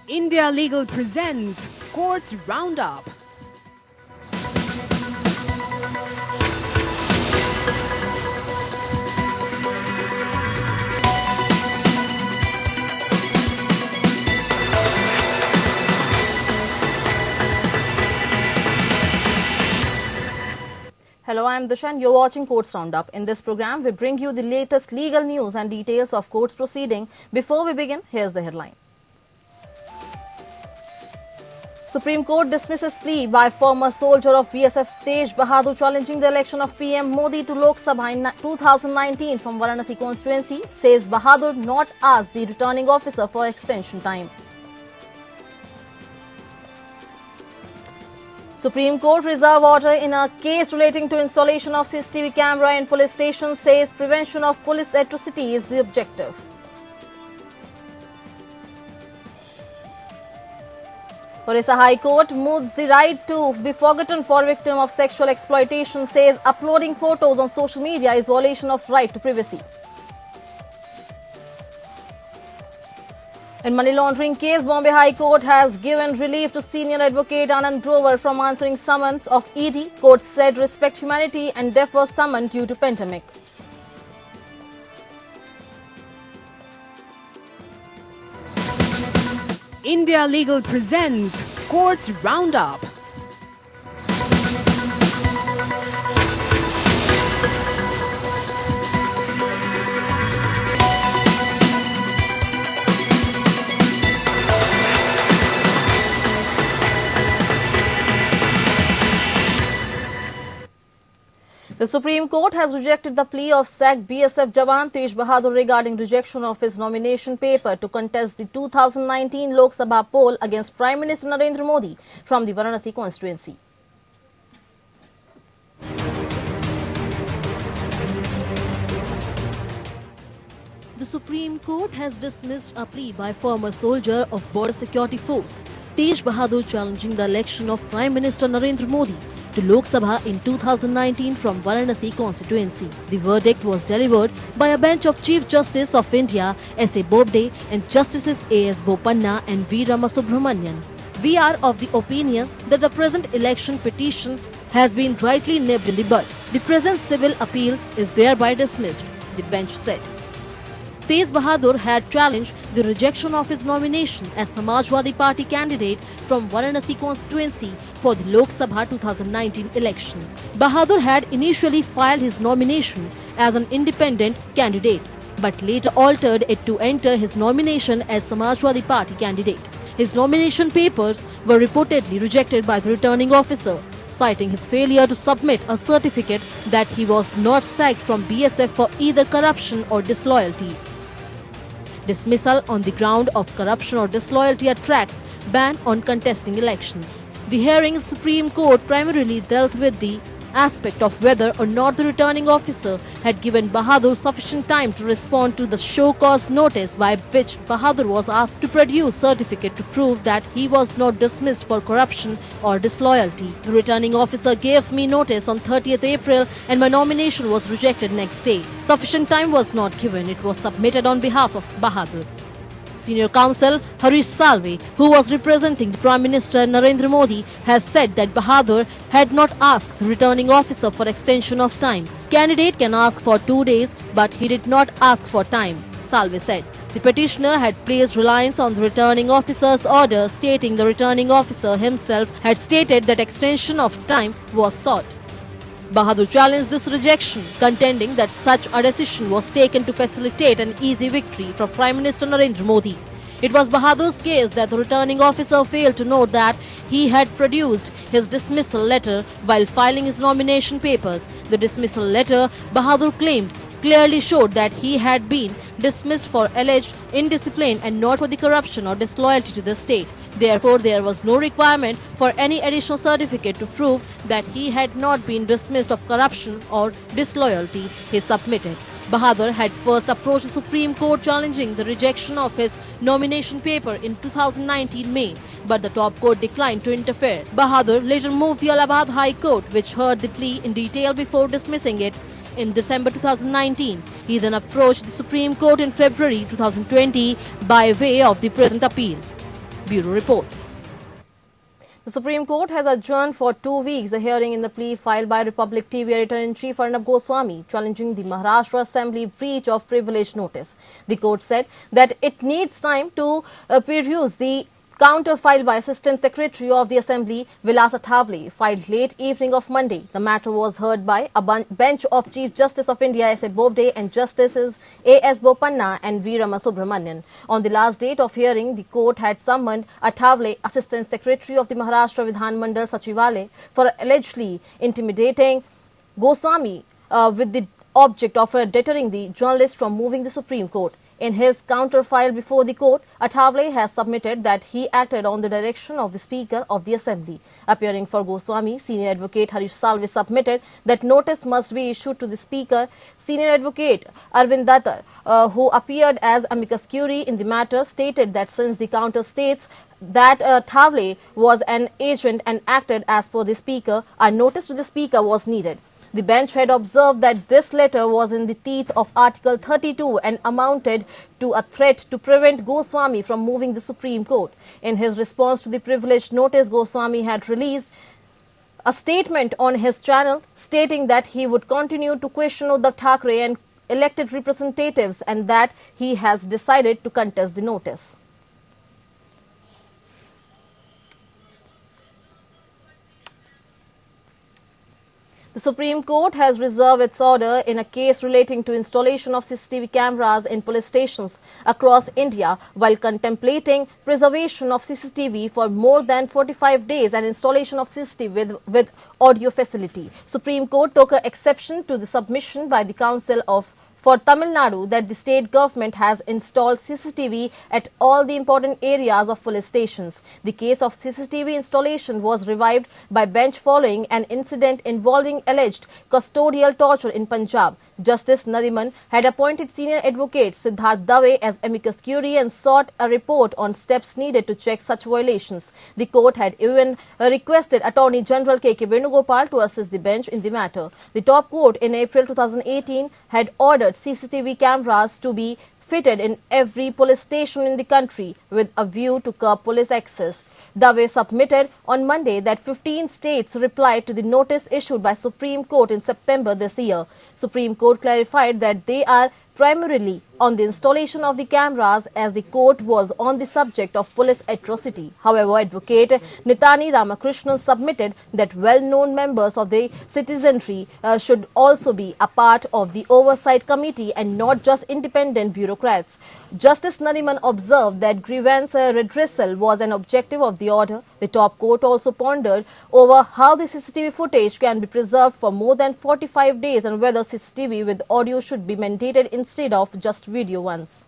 India Legal presents Courts Roundup. Hello, I am Disha and you're watching Courts Roundup. In this program, we bring you the latest legal news and details of courts proceeding. Before we begin, here's the headline. Supreme Court dismisses plea by former soldier of BSF Tej Bahadur challenging the election of PM Modi to Lok Sabha in 2019 from Varanasi constituency, says Bahadur not asked the returning officer for extension time. Supreme Court reserve order in a case relating to installation of CCTV camera in police stations says prevention of police atrocity is the objective. Orissa High Court moves the right to be forgotten for victim of sexual exploitation, says uploading photos on social media is violation of right to privacy. In money laundering case, Bombay High Court has given relief to Senior Advocate Anand Grover from answering summons of ED. Court said respect humanity and defer summon due to pandemic. India Legal presents Courts Roundup. The Supreme Court has rejected the plea of sacked BSF Jawan Tej Bahadur regarding rejection of his nomination paper to contest the 2019 Lok Sabha poll against Prime Minister Narendra Modi from the Varanasi constituency. The Supreme Court has dismissed a plea by former soldier of Border Security Force Tej Bahadur challenging the election of Prime Minister Narendra Modi to Lok Sabha in 2019 from Varanasi constituency. The verdict was delivered by a bench of Chief Justice of India S.A. Bobde and Justices A.S. Bopanna and V. Ramasubramanian. We are of the opinion that the present election petition has been rightly nipped in the bud. The present civil appeal is thereby dismissed, the bench said. Tej Bahadur had challenged the rejection of his nomination as Samajwadi Party candidate from Varanasi constituency for the Lok Sabha 2019 election. Bahadur had initially filed his nomination as an independent candidate, but later altered it to enter his nomination as Samajwadi Party candidate. His nomination papers were reportedly rejected by the returning officer, citing his failure to submit a certificate that he was not sacked from BSF for either corruption or disloyalty. Dismissal on the ground of corruption or disloyalty attracts ban on contesting elections. The hearing in the Supreme Court primarily dealt with the aspect of whether or not the returning officer had given Bahadur sufficient time to respond to the show cause notice by which Bahadur was asked to produce certificate to prove that he was not dismissed for corruption or disloyalty. The returning officer gave me notice on 30th April and my nomination was rejected next day. Sufficient time was not given. It was submitted on behalf of Bahadur. Senior counsel Harish Salve, who was representing the Prime Minister Narendra Modi, has said that Bahadur had not asked the returning officer for extension of time. Candidate can ask for 2 days, but he did not ask for time, Salve said. The petitioner had placed reliance on the returning officer's order, stating the returning officer himself had stated that extension of time was sought. Bahadur challenged this rejection, contending that such a decision was taken to facilitate an easy victory for Prime Minister Narendra Modi. It was Bahadur's case that the returning officer failed to note that he had produced his dismissal letter while filing his nomination papers. The dismissal letter, Bahadur claimed, clearly showed that he had been dismissed for alleged indiscipline and not for the corruption or disloyalty to the state. Therefore, there was no requirement for any additional certificate to prove that he had not been dismissed of corruption or disloyalty, he submitted. Bahadur had first approached the Supreme Court challenging the rejection of his nomination paper in 2019 May, but the top court declined to interfere. Bahadur later moved the Allahabad High Court, which heard the plea in detail before dismissing it in December 2019. He then approached the Supreme Court in February 2020 by way of the present appeal. Bureau report. The Supreme Court has adjourned for 2 weeks the hearing in the plea filed by Republic TV Editor-in-Chief Arnab Goswami challenging the Maharashtra Assembly breach of privilege notice. The court said that it needs time to peruse the counter filed by Assistant Secretary of the Assembly Vilas Athavale, filed late evening of Monday. The matter was heard by a bench of Chief Justice of India S.A. Bobde and Justices A.S. Bopanna and V. Ramasubramanian. On the last date of hearing, the court had summoned Athavale, Assistant Secretary of the Maharashtra Vidhan Mandal Sachivalaya, for allegedly intimidating Goswami with the object of deterring the journalist from moving the Supreme Court. In his counter file before the court, Athavale has submitted that he acted on the direction of the Speaker of the Assembly. Appearing for Goswami, Senior Advocate Harish Salve submitted that notice must be issued to the Speaker. Senior Advocate Arvind Datar, who appeared as amicus curiae in the matter, stated that since the counter states that Athavale was an agent and acted as per the Speaker, a notice to the Speaker was needed. The bench had observed that this letter was in the teeth of Article 32 and amounted to a threat to prevent Goswami from moving the Supreme Court. In his response to the privileged notice, Goswami had released a statement on his channel stating that he would continue to question Uddhav Thackeray and elected representatives and that he has decided to contest the notice. The Supreme Court has reserved its order in a case relating to installation of CCTV cameras in police stations across India while contemplating preservation of CCTV for more than 45 days and installation of CCTV with audio facility. Supreme Court took exception to the submission by the Council for Tamil Nadu that the state government has installed CCTV at all the important areas of police stations. The case of CCTV installation was revived by bench following an incident involving alleged custodial torture in Punjab. Justice Nariman had appointed Senior Advocate Siddharth Dave as amicus curiae and sought a report on steps needed to check such violations. The court had even requested Attorney General K.K. Venugopal to assist the bench in the matter. The top court in April 2018 had ordered CCTV cameras to be fitted in every police station in the country with a view to curb police access. Dave submitted on Monday that 15 states replied to the notice issued by Supreme Court in September this year. Supreme Court clarified that they are primarily on the installation of the cameras as the court was on the subject of police atrocity. However, Advocate Nithani Ramakrishnan submitted that well-known members of the citizenry should also be a part of the oversight committee and not just independent bureaucrats. Justice Nariman observed that grievance redressal was an objective of the order. The top court also pondered over how the CCTV footage can be preserved for more than 45 days and whether CCTV with audio should be mandated instead of just video ones.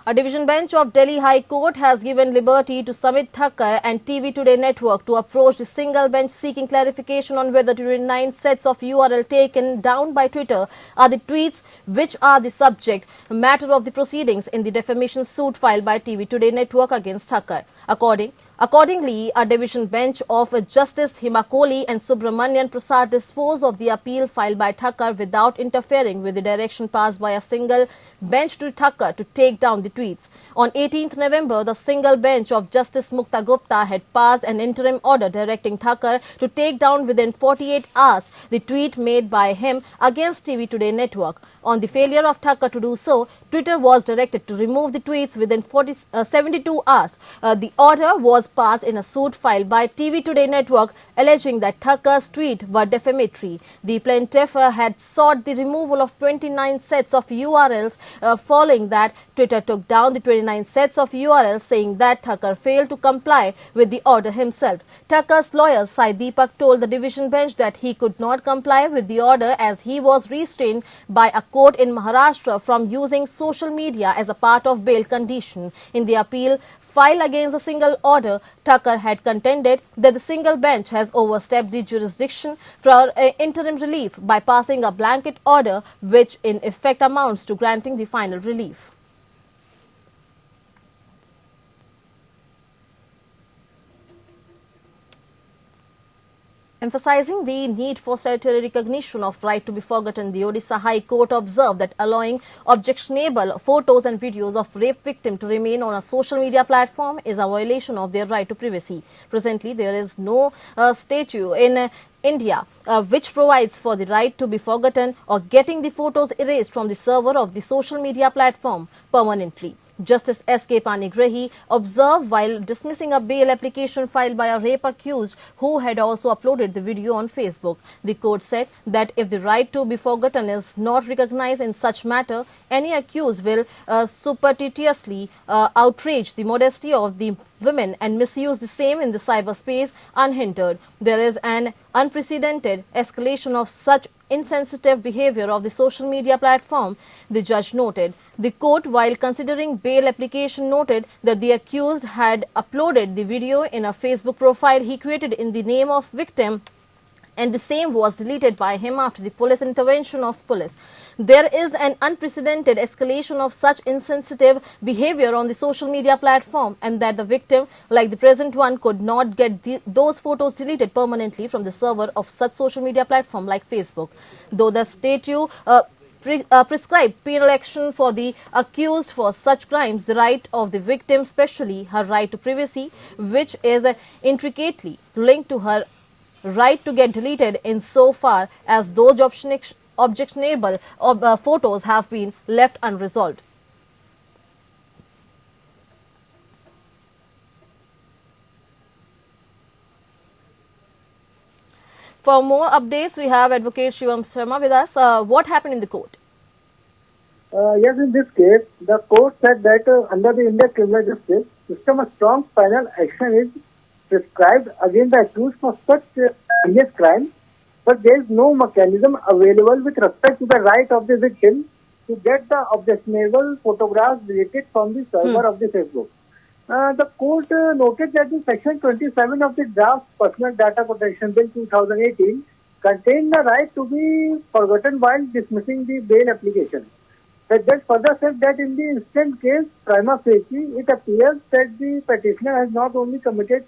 A division bench of Delhi High Court has given liberty to Samit Thakkar and TV Today Network to approach the single bench seeking clarification on whether 29 sets of URL taken down by Twitter are the tweets which are the subject matter of the proceedings in the defamation suit filed by TV Today Network against Thakkar. Accordingly, a division bench of Justice Himakoli and Subramanian Prasad disposed of the appeal filed by Thakkar without interfering with the direction passed by a single bench to Thakkar to take down the tweets. On 18th November, the single bench of Justice Mukta Gupta had passed an interim order directing Thakkar to take down within 48 hours the tweet made by him against TV Today Network. On the failure of Thakkar to do so, Twitter was directed to remove the tweets within 72 hours. The order was passed in a suit filed by TV Today Network alleging that Thakkar's tweets were defamatory. The plaintiff had sought the removal of 29 sets of URLs following that Twitter took down the 29 sets of URLs saying that Thakkar failed to comply with the order himself. Thakkar's lawyer Sai Deepak told the division bench that he could not comply with the order as he was restrained by a court in Maharashtra from using social media as a part of bail condition. In the appeal filed against the single order, Thakkar had contended that the single bench has overstepped the jurisdiction for interim relief by passing a blanket order which in effect amounts to granting the final relief. Emphasizing the need for statutory recognition of right to be forgotten, the Odisha High Court observed that allowing objectionable photos and videos of rape victim to remain on a social media platform is a violation of their right to privacy. Presently, there is no statute in India which provides for the right to be forgotten or getting the photos erased from the server of the social media platform permanently. Justice S.K. Panigrahi observed while dismissing a bail application filed by a rape accused who had also uploaded the video on Facebook. The court said that if the right to be forgotten is not recognized in such matter, any accused will surreptitiously outrage the modesty of the women and misuse the same in the cyberspace unhindered. There is an unprecedented escalation of such insensitive behavior of the social media platform, the judge noted. The court, while considering bail application, noted that the accused had uploaded the video in a Facebook profile he created in the name of victim, and the same was deleted by him after the police intervention of police. There is an unprecedented escalation of such insensitive behavior on the social media platform, and that the victim, like the present one, could not get those photos deleted permanently from the server of such social media platform like Facebook. Though the statute prescribed penal action for the accused for such crimes, the right of the victim, especially her right to privacy, which is intricately linked to her right to get deleted in so far as those objectionable photos have been left unresolved. For more updates, we have Advocate Shivam Sharma with us. What happened in the court? Yes, in this case, the court said that under the Indian criminal justice system, a strong penal action is prescribed against the accused for such serious crime, but there is no mechanism available with respect to the right of the victim to get the objectionable photographs deleted from the server of the Facebook. The court noted that the section 27 of the draft Personal Data Protection Bill 2018 contained the right to be forgotten while dismissing the bail application. The judge further said that in the instant case, prima facie, it appears that the petitioner has not only committed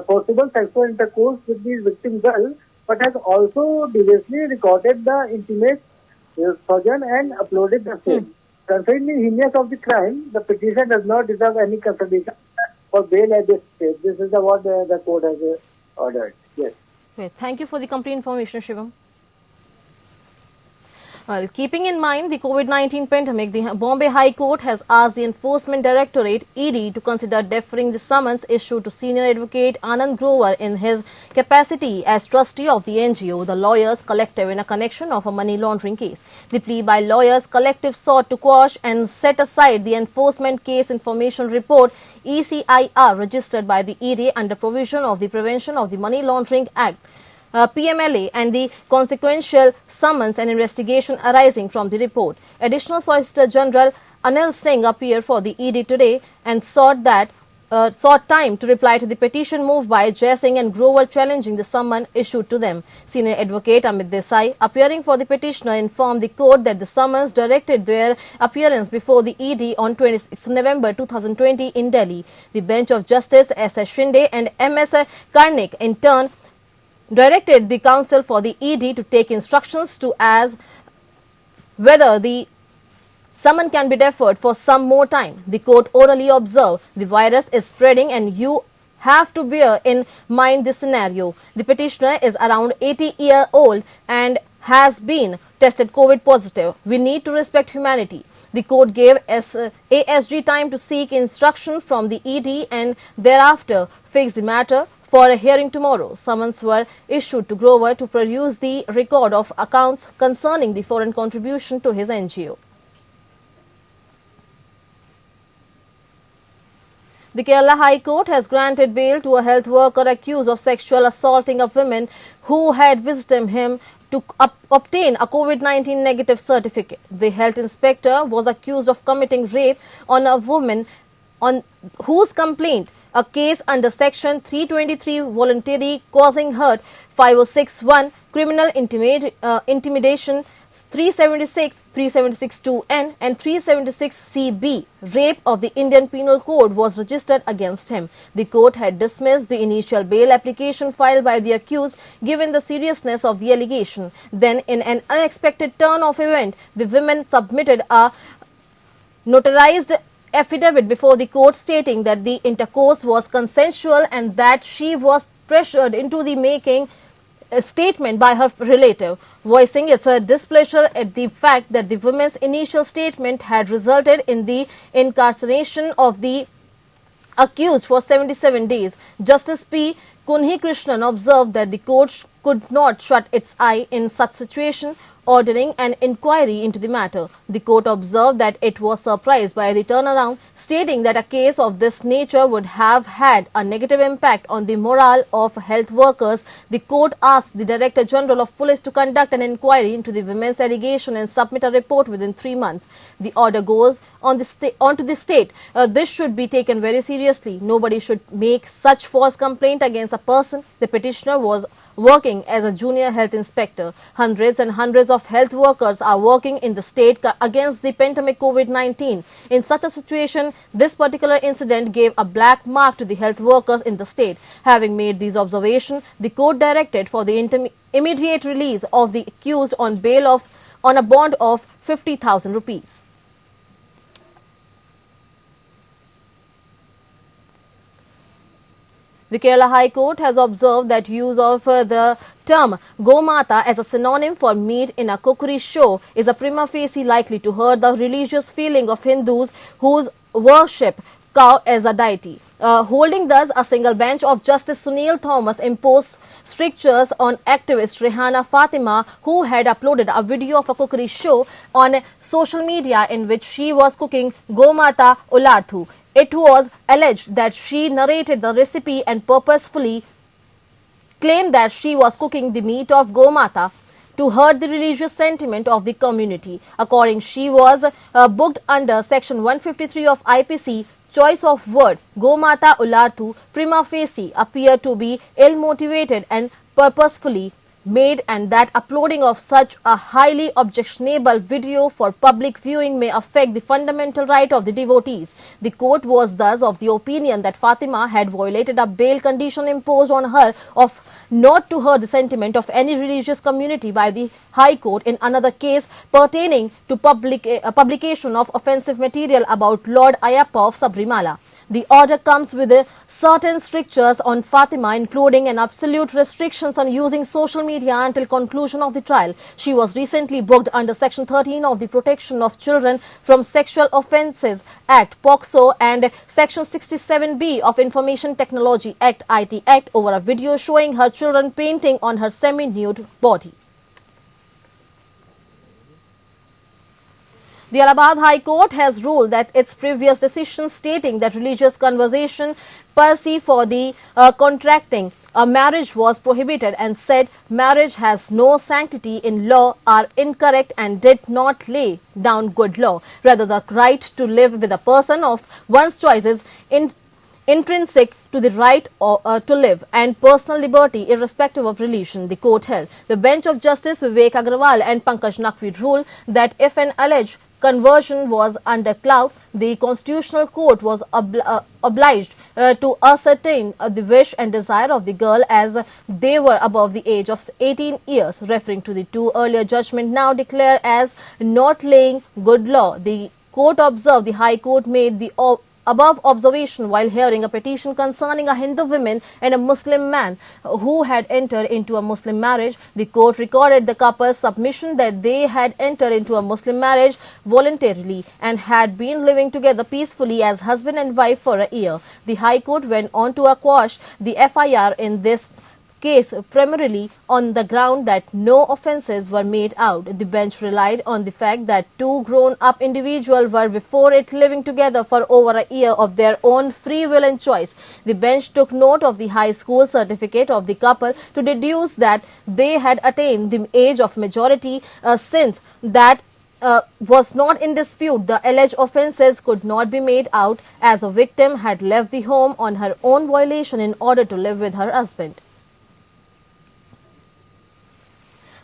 forcible sexual intercourse with the victim girl, but has also deviously recorded the intimate sojourn and uploaded the same. Considering the heinous of the crime, the petitioner does not deserve any consideration for bail at this stage. This is what the court has ordered. Yes. Great. Thank you for the complete information, Shivam. Well, keeping in mind the COVID-19 pandemic, the Bombay High Court has asked the Enforcement Directorate (ED) to consider deferring the summons issued to Senior Advocate Anand Grover in his capacity as trustee of the NGO, the Lawyers Collective, in a connection of a money laundering case. The plea by Lawyers Collective sought to quash and set aside the Enforcement Case Information Report (ECIR) registered by the ED under provision of the Prevention of the Money Laundering Act. PMLA and the consequential summons and investigation arising from the report. Additional Solicitor General Anil Singh appeared for the ED today and sought time to reply to the petition moved by Jai Singh and Grover challenging the summon issued to them. Senior Advocate Amit Desai, appearing for the petitioner, informed the court that the summons directed their appearance before the ED on 26 November 2020 in Delhi. The bench of Justice S.S. Shinde and M.S. Karnik in turn directed the counsel for the ED to take instructions to as whether the summon can be deferred for some more time. The court orally observed the virus is spreading and you have to bear in mind this scenario. The petitioner is around 80-year-old and has been tested COVID positive. We need to respect humanity. The court gave ASG time to seek instruction from the ED and thereafter fix the matter for a hearing tomorrow. Summons were issued to Grover to produce the record of accounts concerning the foreign contribution to his NGO. The Kerala High Court has granted bail to a health worker accused of sexual assaulting a woman who had visited him to obtain a COVID-19 negative certificate. The health inspector was accused of committing rape on a woman on whose complaint a case under Section 323 voluntary causing hurt 5061 criminal intimidation 376, 376-2N and 376-CB, rape of the Indian Penal Code, was registered against him. The court had dismissed the initial bail application filed by the accused given the seriousness of the allegation. Then, in an unexpected turn of event, the women submitted a notarized affidavit before the court stating that the intercourse was consensual and that she was pressured into the making a statement by her relative, voicing its displeasure at the fact that the woman's initial statement had resulted in the incarceration of the accused for 77 days. Justice P. Kunhi Krishnan observed that the court could not shut its eye in such situation, ordering an inquiry into the matter. The court observed that it was surprised by the turnaround, stating that a case of this nature would have had a negative impact on the morale of health workers. The court asked the Director General of Police to conduct an inquiry into the women's allegation and submit a report within 3 months. The order goes on onto the state. This should be taken very seriously. Nobody should make such false complaint against a person. The petitioner was working as a junior health inspector. Hundreds and hundreds of health workers are working in the state against the pandemic COVID-19. In such a situation, this particular incident gave a black mark to the health workers in the state. Having made these observations, the court directed for the immediate release of the accused on bail on a bond of 50,000 rupees. The Kerala High Court has observed that use of the term Gomata as a synonym for meat in a cookery show is a prima facie likely to hurt the religious feeling of Hindus whose worship cow as a deity. Holding thus a single bench of Justice Sunil Thomas imposed strictures on activist Rehana Fatima, who had uploaded a video of a cookery show on social media in which she was cooking Gomata Ularthu. It was alleged that she narrated the recipe and purposefully claimed that she was cooking the meat of Gomata to hurt the religious sentiment of the community. According, she was booked under Section 153 of IPC. Choice of word Gomata Ularthu prima facie appear to be ill-motivated and purposefully made, and that uploading of such a highly objectionable video for public viewing may affect the fundamental right of the devotees. The court was thus of the opinion that Fatima had violated a bail condition imposed on her of not to hurt the sentiment of any religious community by the High Court in another case pertaining to publication of offensive material about Lord Ayappa of Sabrimala. The order comes with certain strictures on Fatima, including an absolute restrictions on using social media until conclusion of the trial. She was recently booked under Section 13 of the Protection of Children from Sexual Offences Act, POCSO, and Section 67B of Information Technology Act, IT Act, over a video showing her children painting on her semi-nude body. The Allahabad High Court has ruled that its previous decision stating that religious conversation per se for the contracting a marriage was prohibited and said marriage has no sanctity in law are incorrect and did not lay down good law. Rather, the right to live with a person of one's choice is intrinsic to the right to live and personal liberty irrespective of religion, the court held. The bench of Justice Vivek Agrawal and Pankaj Naqvi ruled that if an alleged conversion was under cloud, the Constitutional Court was obliged to ascertain the wish and desire of the girl as they were above the age of 18 years. Referring to the two earlier judgments now declared as not laying good law, the court observed the High Court made the above observation while hearing a petition concerning a Hindu woman and a Muslim man who had entered into a Muslim marriage. The court recorded the couple's submission that they had entered into a Muslim marriage voluntarily and had been living together peacefully as husband and wife for a year. The High Court went on to quash the FIR in this case primarily on the ground that no offences were made out. The bench relied on the fact that two grown-up individuals were before it living together for over a year of their own free will and choice. The bench took note of the high school certificate of the couple to deduce that they had attained the age of majority. Since that was not in dispute, the alleged offences could not be made out as the victim had left the home on her own violation in order to live with her husband.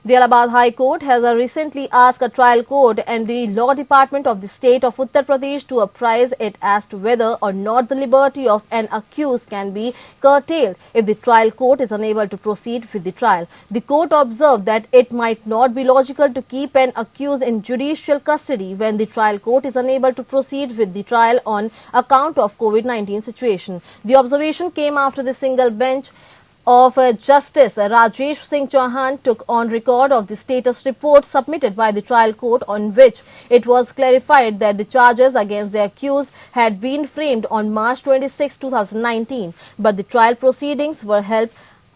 The Allahabad High Court has recently asked a trial court and the Law Department of the state of Uttar Pradesh to apprise it as to whether or not the liberty of an accused can be curtailed if the trial court is unable to proceed with the trial. The court observed that it might not be logical to keep an accused in judicial custody when the trial court is unable to proceed with the trial on account of COVID-19 situation. The observation came after the single bench of Justice Rajesh Singh Chauhan took on record of the status report submitted by the trial court, on which it was clarified that the charges against the accused had been framed on March 26, 2019, but the trial proceedings were held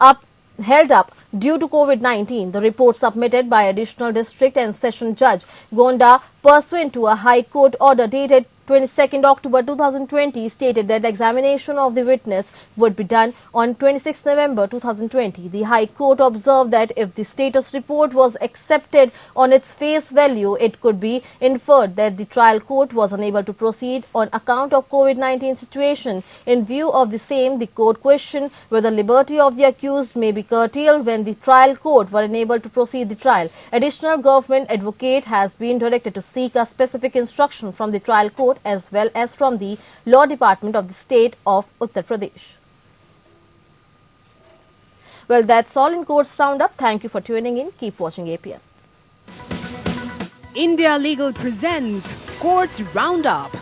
up due to COVID-19. The report submitted by Additional District and Session Judge Gonda pursuant to a High Court order dated 22nd October 2020 stated that the examination of the witness would be done on 26 November 2020. The High Court observed that if the status report was accepted on its face value, it could be inferred that the trial court was unable to proceed on account of COVID-19 situation. In view of the same, the court questioned whether liberty of the accused may be curtailed when the trial court were unable to proceed the trial. Additional government advocate has been directed to seek a specific instruction from the trial court as well as from the Law Department of the state of Uttar Pradesh. Well, that's all in Courts Roundup. Thank you for tuning in. Keep watching APN. India Legal presents Courts Roundup.